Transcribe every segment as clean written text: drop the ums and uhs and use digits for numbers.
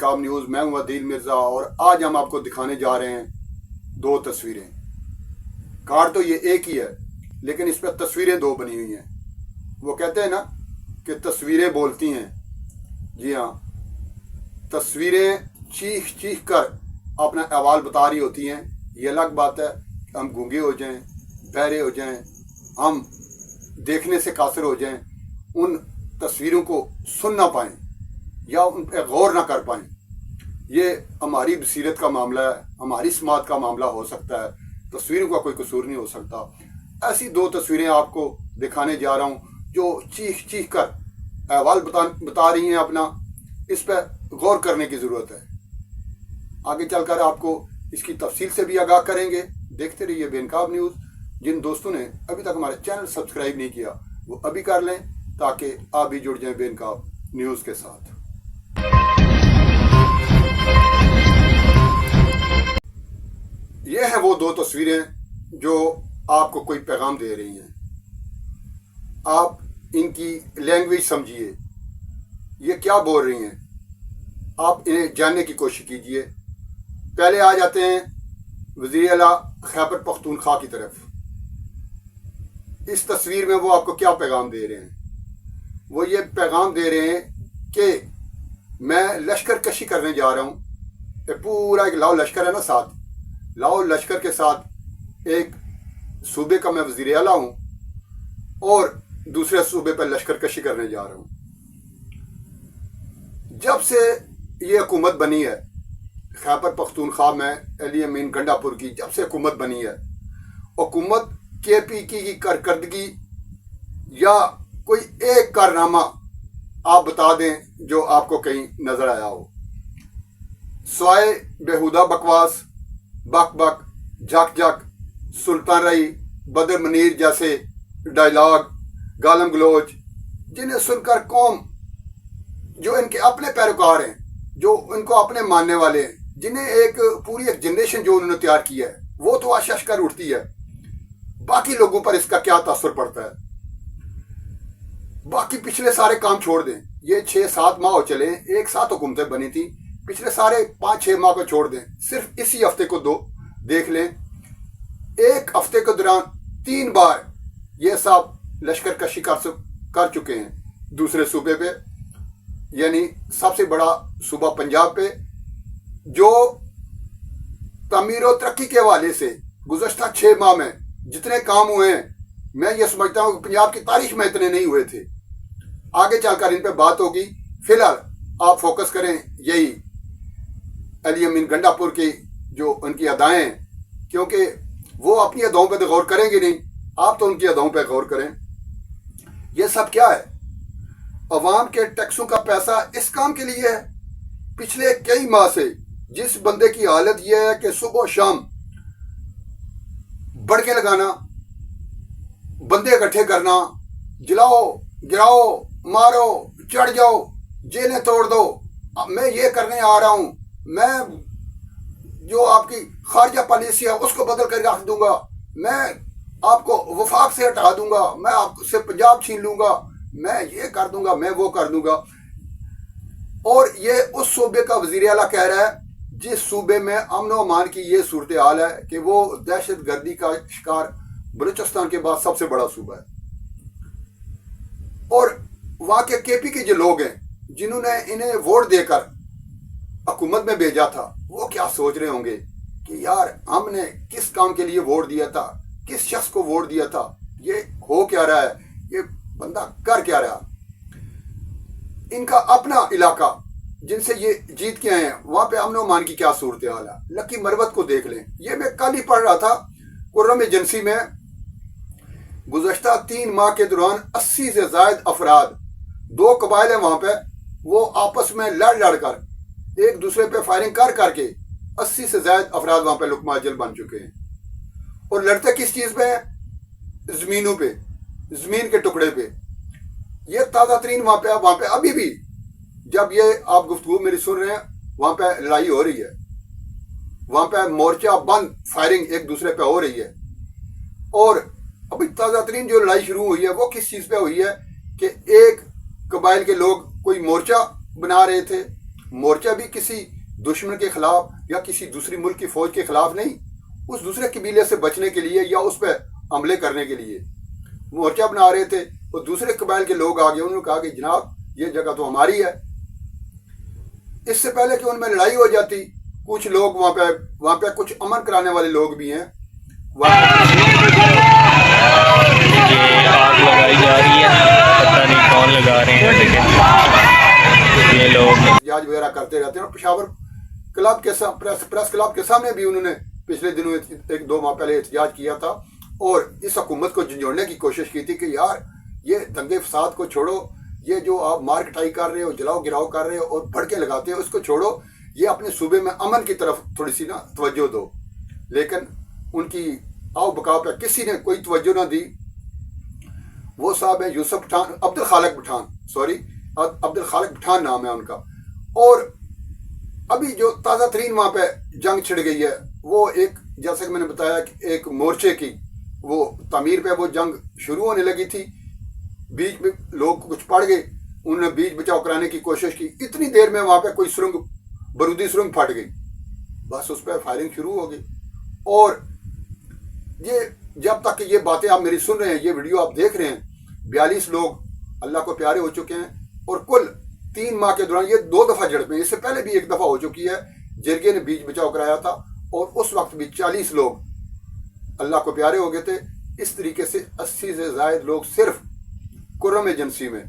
बेनकाब न्यूज़। मैं हूं अदील मिर्ज़ा और आज हम आपको दिखाने जा रहे हैं दो तस्वीरें। कार्ड तो ये एक ही है लेकिन इस पर तस्वीरें दो बनी हुई हैं। वो कहते हैं ना कि तस्वीरें बोलती हैं। जी हाँ, तस्वीरें चीख चीख कर अपना अहवाल बता रही होती हैं। ये अलग बात है कि हम गूंगे हो जाएं, बहरे हो जाएं, हम देखने से कासिर हो जाएं, उन तस्वीरों को सुन ना पाएं या उन पर गौर ना कर पाएं। ये हमारी बसीरत का मामला है, हमारी समात का मामला हो सकता है, तस्वीरों का कोई कसूर नहीं हो सकता। ऐसी दो तस्वीरें आपको दिखाने जा रहा हूँ जो चीख चीख कर अहवाल बता रही हैं अपना। इस पर गौर करने की ज़रूरत है। आगे चलकर आपको इसकी तफसील से भी आगाह करेंगे। देखते रहिए बेनकाब न्यूज़। जिन दोस्तों ने अभी तक हमारे चैनल सब्सक्राइब नहीं किया वो अभी कर लें ताकि आप भी जुड़ जाएं बेनकाब न्यूज़ के साथ। ये हैं वो दो तस्वीरें जो आपको कोई पैगाम दे रही हैं। आप इनकी लैंग्वेज समझिए, ये क्या बोल रही हैं, आप इन्हें जानने की कोशिश कीजिए। पहले आ जाते हैं वज़ीर आला खैबर पख्तूनख्वा की तरफ। इस तस्वीर में वो आपको क्या पैगाम दे रहे हैं? वो ये पैगाम दे रहे हैं कि मैं लश्कर कशी करने जा रहा हूँ। ये पूरा एक लाओ लश्कर है ना, साथ लाओ लश्कर के साथ एक सूबे का मैं वज़ीर आला हूँ और दूसरे सूबे पर लश्कर कशी करने जा रहा हूँ। जब से ये हुकूमत बनी है खैबर पख्तूनख्वा में अली अमीन गंडापुर की, जब से हुकूमत बनी है, हुकूमत KPK की कारकर्दगी या कोई एक कारनामा आप बता दें जो आपको कहीं नजर आया हो। स्वाय बेहुदा बकवास, बक बक, जक जक, सुल्तान रई, बदर मनीर जैसे डायलॉग, गालम गलोच, जिन्हें सुनकर कौम, जो इनके अपने पैरोकार हैं, जो इनको अपने मानने वाले हैं, जिन्हें एक पूरी एक जनरेशन जो उन्होंने तैयार किया है, वो तो आशश कर उठती है। बाकी लोगों पर इसका क्या तासुर पड़ता है? बाकी पिछले सारे काम छोड़ दें। ये 6-7 माह हो चले, एक साथ हुकूमतें बनी थी, पिछले सारे 5-6 माह को छोड़ दें। सिर्फ इसी हफ्ते को दो देख लें। एक हफ्ते के दौरान 3 बार ये साहब लश्कर कशी कर चुके हैं दूसरे सूबे पे, यानी सबसे बड़ा सूबा पंजाब पे, जो तमीर और तरक्की के हवाले से गुज़श्ता 6 माह में जितने काम हुए हैं, मैं ये समझता हूँ कि पंजाब की तारीख में इतने नहीं हुए थे। आगे चलकर इन पे बात होगी। फिलहाल आप फोकस करें यही अली अमीन गंडापुर की जो उनकी अदाएं हैं, क्योंकि वो अपनी अदाओं पे तो गौर करेंगे नहीं, आप तो उनकी अदाओं पे गौर करें। ये सब क्या है? अवाम के टैक्सों का पैसा इस काम के लिए है। पिछले कई माह से जिस बंदे की हालत यह है कि सुबह शाम बड़के लगाना, बंदे इकट्ठे करना, जलाओ गिराओ, मारो, चढ़ जाओ, जेलें तोड़ दो, मैं ये करने आ रहा हूं, मैं जो आपकी खारजा पॉलिसी है उसको बदल कर रख दूंगा, मैं आपको वफाक से हटा दूंगा, मैं आपसे पंजाब छीन लूंगा, मैं ये कर दूंगा, मैं वो कर दूंगा। और ये उस सूबे का वज़ीर आला कह रहा है जिस सूबे में अमन व अमान की ये सूरत हाल है कि वो दहशत गर्दी का शिकार बलूचिस्तान के बाद सबसे बड़ा सूबा है। और वहाँ के KP के जो लोग हैं जिन्होंने इन्हें वोट देकर हुकूमत में भेजा था, वो क्या सोच रहे होंगे कि यार हमने किस काम के लिए वोट दिया था, किस शख्स को वोट दिया था, ये हो क्या रहा है, ये बंदा कर क्या रहा। इनका अपना इलाका जिनसे ये जीत के आए हैं, वहां पे अमन अमान की क्या सूरत हाल है। लकी मरवत को देख लें। ये मैं कल ही पढ़ रहा था कुर्रम एजेंसी में, गुज़श्ता 3 माह के दौरान 80 से ज़ायद अफराद, 2 कबाइल हैं वहां पे, वो आपस में लड़ लड़ कर एक दूसरे पे फायरिंग कर करके 80 से ज़ायद अफराद वहां पे लुकमा अजल बन चुके हैं। और लड़ते किस चीज पे? जमीनों पे, जमीन के टुकड़े पे। ये ताज़ा तरीन वहां पे अभी भी जब ये आप गुफ्तगू मेरी सुन रहे हैं, वहां पे लड़ाई हो रही है, वहां पे मोर्चा बंद फायरिंग एक दूसरे पे हो रही है। और अभी ताज़ा तरीन जो लड़ाई शुरू हुई है वो किस चीज़ पे हुई है कि एक कबाइल के लोग कोई मोर्चा बना रहे थे مورچہ بھی کسی دشمن کے خلاف یا کسی دوسری ملک کی فوج کے خلاف نہیں، اس دوسرے قبیلے سے بچنے کے لیے یا اس پہ حملے کرنے کے لیے مورچہ بنا رہے تھے. اور دوسرے قبائل کے لوگ آگے انہوں نے کہا کہ جناب یہ جگہ تو ہماری ہے. اس سے پہلے کہ ان میں لڑائی ہو جاتی، کچھ لوگ وہاں پہ کچھ امن کرانے والے لوگ بھی ہیں. یہ آگ لگائی جا رہی ہے، پتہ نہیں کون لگا رہے ہیں، لیکن یہ لوگ احتجاج وغیرہ کرتے رہتے ہیں. اور پشاور کلب کے پریس کلب کے سامنے بھی انہوں نے پچھلے دنوں 1-2 ماہ پہلے احتجاج کیا تھا اور اس حکومت کو جھنجھوڑنے کی کوشش کی تھی کہ یار یہ دنگے فساد کو چھوڑو، یہ جو آپ مار کٹائی کر رہے ہو، جلاؤ گراؤ کر رہے ہو اور بھڑکے لگاتے ہو، اس کو چھوڑو، یہ اپنے صوبے میں امن کی طرف تھوڑی سی نا توجہ دو. لیکن ان کی آؤ بکاؤ پہ کسی نے کوئی توجہ نہ دی. وہ صاحب ہیں یوسف پٹھان، عبد الخالق پٹھان نام ہے ان کا. اور ابھی جو تازہ ترین وہاں پہ جنگ چھڑ گئی ہے، وہ ایک جیسا کہ میں نے بتایا کہ ایک مورچے کی وہ تعمیر پہ وہ جنگ شروع ہونے لگی تھی. بیچ میں لوگ کچھ پڑ گئے، انہوں نے بیچ بچاؤ کرانے کی کوشش کی. اتنی دیر میں وہاں پہ کوئی سرنگ، بارودی سرنگ پھٹ گئی، بس اس پہ فائرنگ شروع ہو گئی. اور یہ جب تک یہ باتیں آپ میری سن رہے ہیں، یہ ویڈیو آپ دیکھ رہے ہیں، 42 لوگ اللہ کو پیارے ہو چکے ہیں. اور کل 3 ماہ کے دوران یہ 2 دفعہ جھڑپیں، اس سے پہلے بھی 1 دفعہ ہو چکی ہے. جرگے نے بیچ بچاؤ کرایا تھا اور اس وقت بھی 40 لوگ اللہ کو پیارے ہو گئے تھے. اس طریقے سے 80 سے زائد لوگ صرف کرم ایجنسی میں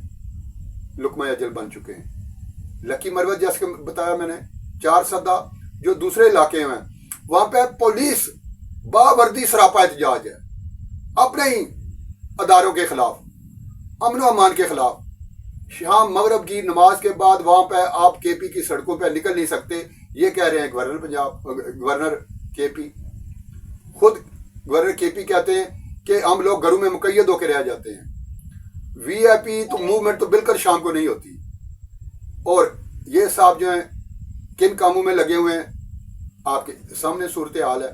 لقمہ اجل بن چکے ہیں. لکی مروت جیسے کہ بتایا میں نے، 4 سدہ جو دوسرے علاقے ہیں وہاں پہ پولیس باوردی سراپا احتجاج ہے اپنے ہی اداروں کے خلاف، امن و امان کے خلاف. شام مغرب کی نماز کے بعد وہاں پہ آپ کے پی کی سڑکوں پہ نکل نہیں سکتے. یہ کہہ رہے ہیں گورنر کے پی، خود گورنر کے پی کہتے ہیں کہ ہم لوگ گھروں میں مقید ہو کے رہ جاتے ہیں. وی آئی پی تو موومنٹ تو بالکل شام کو نہیں ہوتی. اور یہ صاحب جو ہیں کن کاموں میں لگے ہوئے ہیں آپ کے سامنے صورتحال ہے،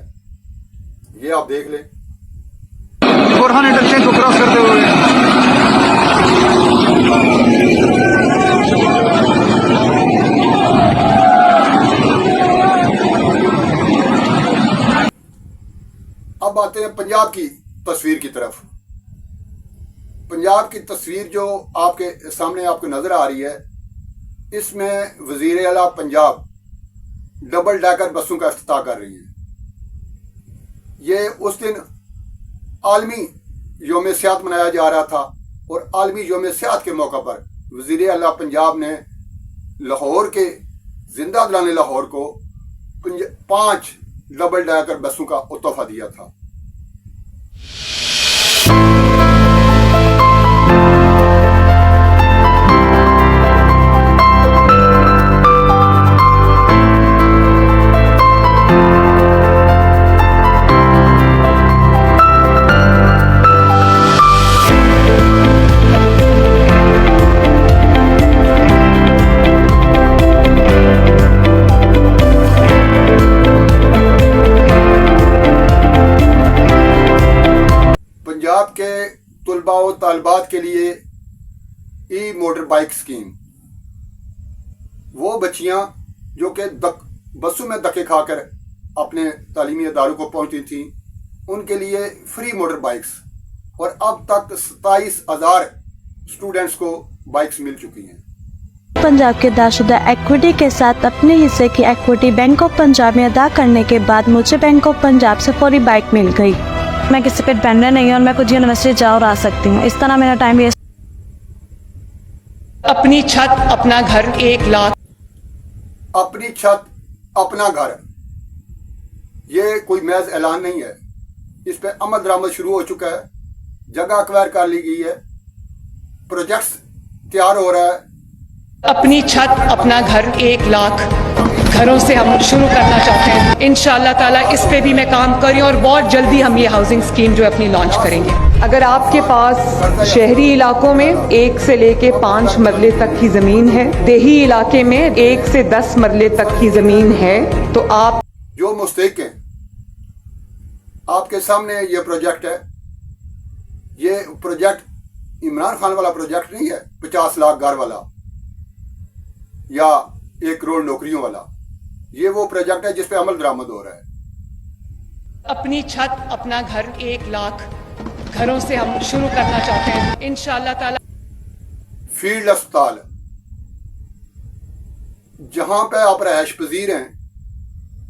یہ آپ دیکھ لیں. برہان انٹرچینج کو کراس کرتے ہوئے اب آتے ہیں پنجاب کی تصویر کی طرف. پنجاب کی تصویر جو آپ کے سامنے آپ کو نظر آ رہی ہے، اس میں وزیر اعلیٰ پنجاب ڈبل ڈیکر بسوں کا افتتاح کر رہی ہیں. یہ اس دن عالمی یوم صحت منایا جا رہا تھا اور عالمی یوم صحت کے موقع پر وزیر اعلیٰ پنجاب نے لاہور کے زندہ دلانے لاہور کو 5 ڈبل ڈیکر بسوں کا تحفہ دیا تھا. پنجاب کے طلباء و طالبات کے لیے ای موٹر بائک سکیم، وہ بچیاں جو کہ بسوں میں دھکے کھا کر اپنے تعلیمی اداروں کو پہنچتی تھیں، ان کے لیے فری موٹر بائکس، اور اب تک 27,000 اسٹوڈنٹس کو بائکس مل چکی ہیں. پنجاب کے ادا شدہ ایکوٹی کے ساتھ اپنے حصے کی ایکوٹی بینک آف پنجاب میں ادا کرنے کے بعد مجھے بینک آف پنجاب سے فوری بائک مل گئی. میں کسی پہ ڈپینڈنٹ نہیں ہوں اور میں کچھ یونیورسٹی جا اور آ سکتی ہوں. اس طرح میرا ٹائم ویسٹ. اپنی چھت اپنا گھر 1 لاکھ. اپنی چھت اپنا گھر، یہ کوئی محض اعلان نہیں ہے، اس پہ عمل درآمد شروع ہو چکا ہے. جگہ ایکوائر کر لی گئی ہے، پروجیکٹس تیار ہو رہا ہے. اپنی چھت اپنا گھر 1 لاکھ گھروں سے ہم شروع کرنا چاہتے ہیں. انشاءاللہ تعالیٰ اس پہ بھی میں کام کر رہی ہوں اور بہت جلدی ہم یہ ہاؤسنگ اسکیم جو اپنی لانچ کریں گے. اگر آپ کے پاس شہری علاقوں میں 1 سے لے کے 5 مرلے تک کی زمین ہے، دیہی علاقے میں 1 سے 10 مرلے تک کی زمین ہے، تو آپ جو مستحق ہیں، آپ کے سامنے یہ پروجیکٹ ہے. یہ پروجیکٹ عمران خان والا پروجیکٹ نہیں ہے 50 لاکھ گھر والا یا 1 करोड़ नौकरियों वाला, ये वो प्रोजेक्ट है जिस पे अमल दरामद हो रहा है। अपनी छत अपना घर 1 लाख घरों से हम शुरू करना चाहते हैं इंशाअल्लाह ताला। फील्ड अस्पताल, जहां पे आप रहायश पजीर हैं,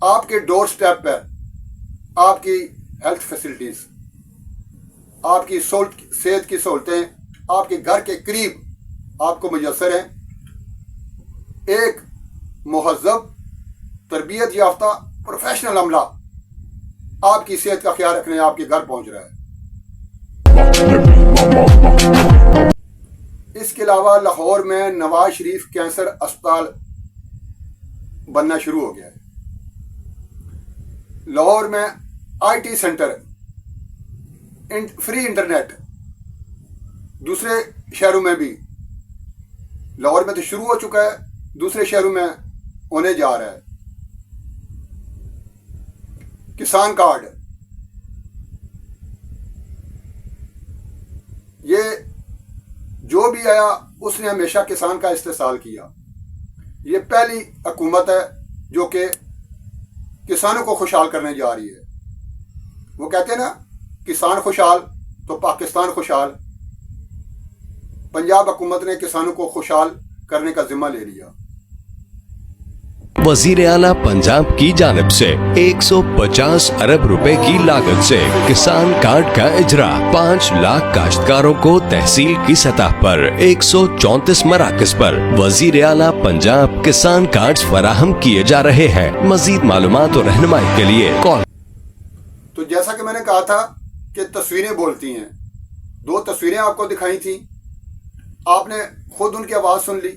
आपके डोर स्टेप पर आपकी हेल्थ फैसिलिटीज, आपकी सेहत की सहूलतें आपके घर के करीब आपको मुयसर हैं। एक मुहज़्ज़ब, तरबियत याफ्ता, प्रोफेशनल अमला आपकी सेहत का ख्याल रखने आपके घर पहुंच रहा है। इसके अलावा लाहौर में नवाज शरीफ कैंसर अस्पताल बनना शुरू हो गया है। लाहौर में IT सेंटर, फ्री इंटरनेट दूसरे शहरों में भी, लाहौर में तो शुरू हो चुका है, दूसरे शहरों में होने जा रहा है। किसान कार्ड, ये जो भी आया उसने हमेशा किसान का इस्तेसाल किया। ये पहली हुकूमत है जो कि किसानों को खुशहाल करने जा रही है। वो कहते हैं ना, किसान खुशहाल तो पाकिस्तान खुशहाल। पंजाब हुकूमत ने किसानों को खुशहाल करने का जिम्मा ले लिया। वजीर आला पंजाब की जानिब से 150 अरब रुपए की लागत से किसान कार्ड का इजरा 5 लाख काश्तकारों को तहसील की सतह पर 134 मराकज पर वजीर आला पंजाब किसान कार्ड्स फराहम किए जा रहे हैं। मजीद मालूमात और रहनुमाई के लिए कॉल। तो जैसा कि मैंने कहा था कि तस्वीरें बोलती हैं, 2 तस्वीरें आपको दिखाई थी, आपने खुद उनकी आवाज़ सुन ली,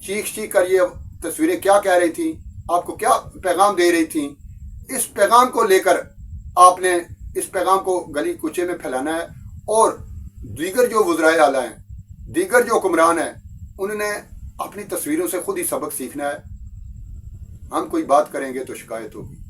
चीख कर ये तस्वीरें क्या कह रही थी, आपको क्या पैगाम दे रही थी। इस पैगाम को लेकर आपने इस पैगाम को गली कूचे में फैलाना है और दीगर जो वज़राए आला हैं, दीगर जो हुक्मरान हैं, उन्होंने अपनी तस्वीरों से खुद ही सबक सीखना है। हम कोई बात करेंगे तो शिकायत होगी।